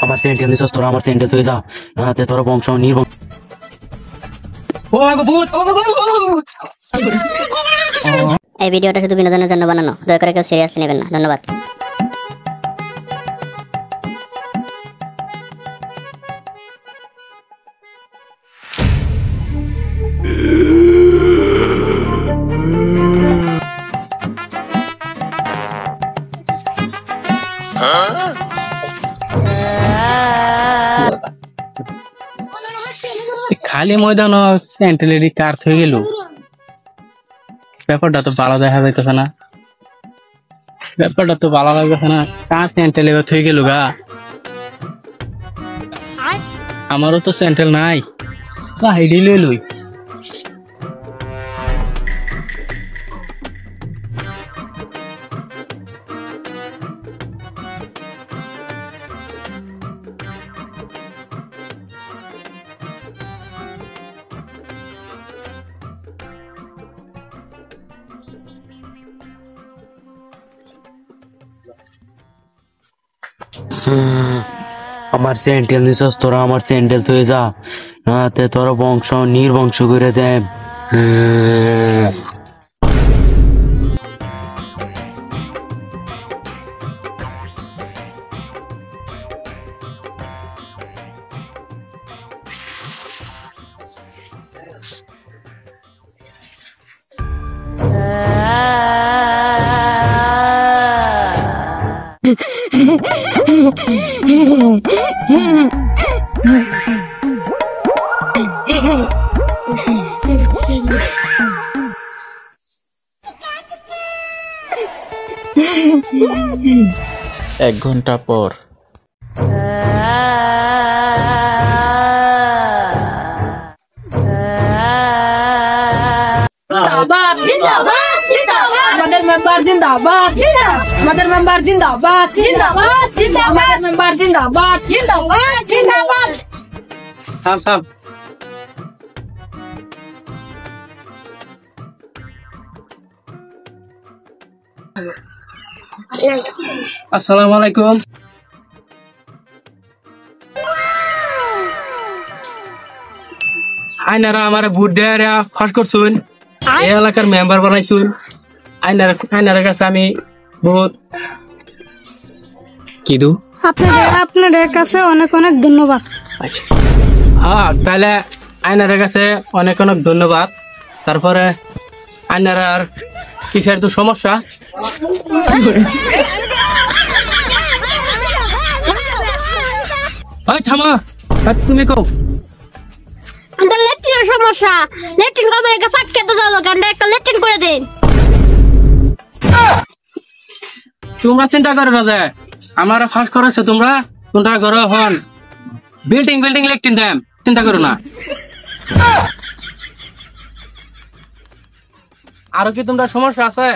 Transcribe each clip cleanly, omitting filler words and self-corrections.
আমার স্যান্ডেল নিছস তোরা, আমার স্যান্ডেল তুই যা, তে তোর বংশ নির্বংশ। এই ভিডিওটা শুধু বিনোদনের জন্য বানানো, দয়া করে কেউ সিরিয়াসলি নেবেন না। ধন্যবাদ। খালি ময়দান সেন্ট্রালেরই কার হয়ে গেল, ব্যাপারটা তো ভালো দেখা যাইতেছে না, ব্যাপারটা তো ভালো লাগতেছে না। কার সেন্ট্রাল এবার হয়ে গেল গা, আমারও তো সেন্ট্রাল নাই, হাইডি লই। আমার স্যান্ডেল নিছস তোরা, আমার স্যান্ডেল তুই যা, তে তোর বংশ নির্বংশ করে দেব। এক ঘন্টা পর जिंदाबाद जिंदाबाद जिंदाबाद मदर मेंबर जिंदाबाद मदर मेंबर जिंदाबाद जिंदाबाद जिंदाबाद मेंबर जिंदाबाद जिंदाबाद जिंदाबाद থাম থাম, আসসালামু আলাইকুম। আইনারা আমার ভোট দেয়া ফাঁস করছুন, এই এলাকার মেম্বার বানাইছুন। আইনার কাছে আমি বহুত কিদু আপনাদের কাছে অনেক অনেক ধন্যবাদ। আচ্ছা, হ্যাঁ তাহলে আইনারের কাছে অনেক অনেক ধন্যবাদ। তারপরে আইনার আর কিসের তো সমস্যা? থামা, তুমি কও। আমাদের লেট্রিনের সমস্যা, লেট্রিন করবে একটা ফাটকে তো যাও গান্ডা একটা লেট্রিন করে দেন। তোমরা চিন্তা করো না যে আমার ফাঁস করেছো, তোমরা ঘর হন বিল্ডিং লেট্রিন দেন, চিন্তা করো না। আরো কি তোমরা সমস্যা আছে?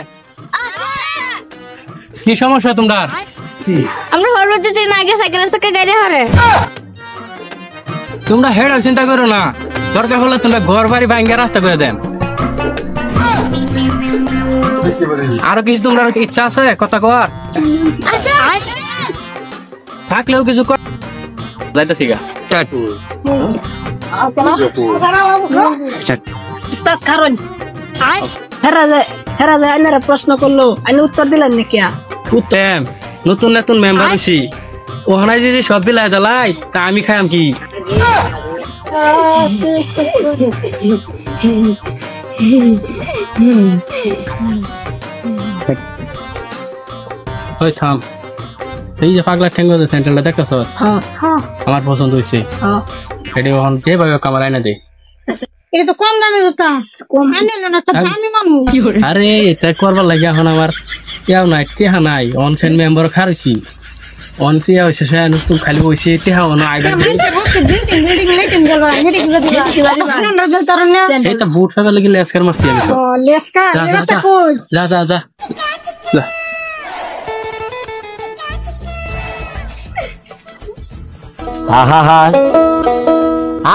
কি সমস্যা তোমরা? আমরা হরবতে দিন আগে সাইকেল থেকে গাড়ি হারে। তোমরা হেড চিন্তা করো না, দরকার হলে তোমরা ঘর বাড়ি ভাঙ্গা রাস্তা করে দেন। আরো কিছু তোমরা ইচ্ছা আছে কথা কর? থাকলেও কিছু কর যাইতেছি গা। কারণ হেরা যায় আইনারা প্রশ্ন করলো, আইন উত্তর দিলেন নাকি? নতুন নতুন মেম্বার হয়েছি, ওখানে যদি সব বিলাই জ্বালাই তা আমি খাইম কি? ওই থাম, এই যে পাগলা ঠেঙ্গ সেন্টারটা দেখতেছ, আমার পছন্দ হয়েছে। এটি ওখান যেভাবে আমার আইনা দে। এটা তো কম দামে জুতা, কম আনলো না, তো দামি মানুষ। আরে এটা করবার লাগে এখন আমার কেউ নাই, টেহা নাই। অনসেন মেম্বার খারছি, অনসিয়া হয়েছে সে নতুন খালি হয়েছে, টেহা না আইডা এটা বুট ফেলে লাগি লেসকার মারছি আমি। যা যা যা যা।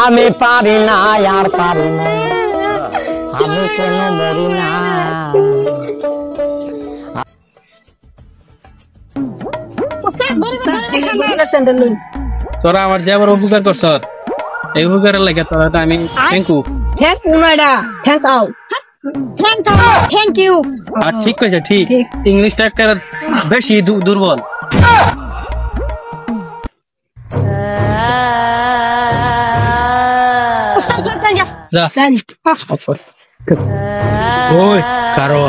আমি পারি না আর পারি না, আমি কেন মরি না। তোরা আমার যে আবার উপকার করছ এই উপকারের লাগে তোরা তো আমি thank you thank you Noida thank you thank you আর ঠিক কইছে ঠিক ইংলিশটা একটা বেশি দুর্বল যা ওই কারো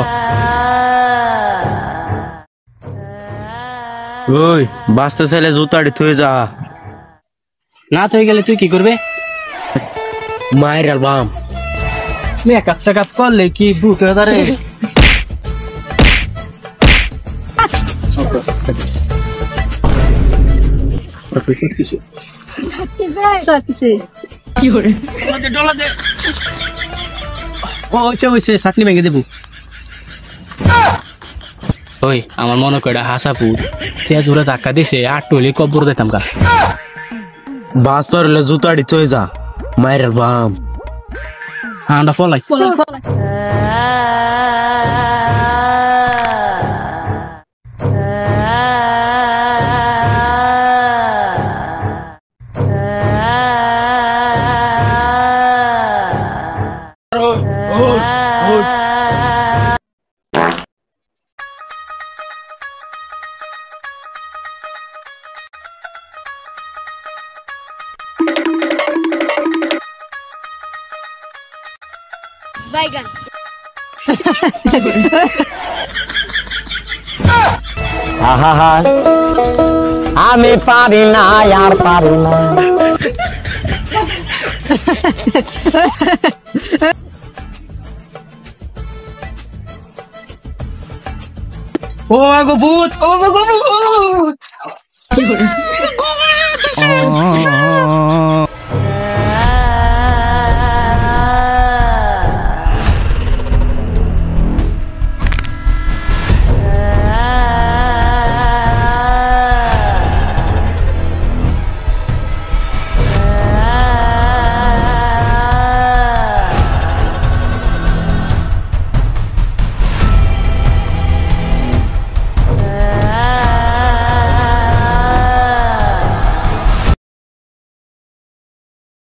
ওই বাঁচতে চাইলে জুতাটি থুয়ে যা, না হয়ে গেলে তুই কি করবে? মায়ের অ্যালবাম মেকআপ চেকআপ করলে কি ভূত হয়ে দাঁড়ে? চাটনি ভেঙে দেবো। ওই আমার মনে করে হাসাপুর জোরে ধাক্কা দিছে আর টলি কব্বর দিতাম গা। বাস পারলে জুতাটি থুয়ে যা, মায়ের অ্যালবাম হাঁটা ফলাই বাইগান আহা আমি পারি না আর পারি না ও গো ভূত, ও গো ভূত।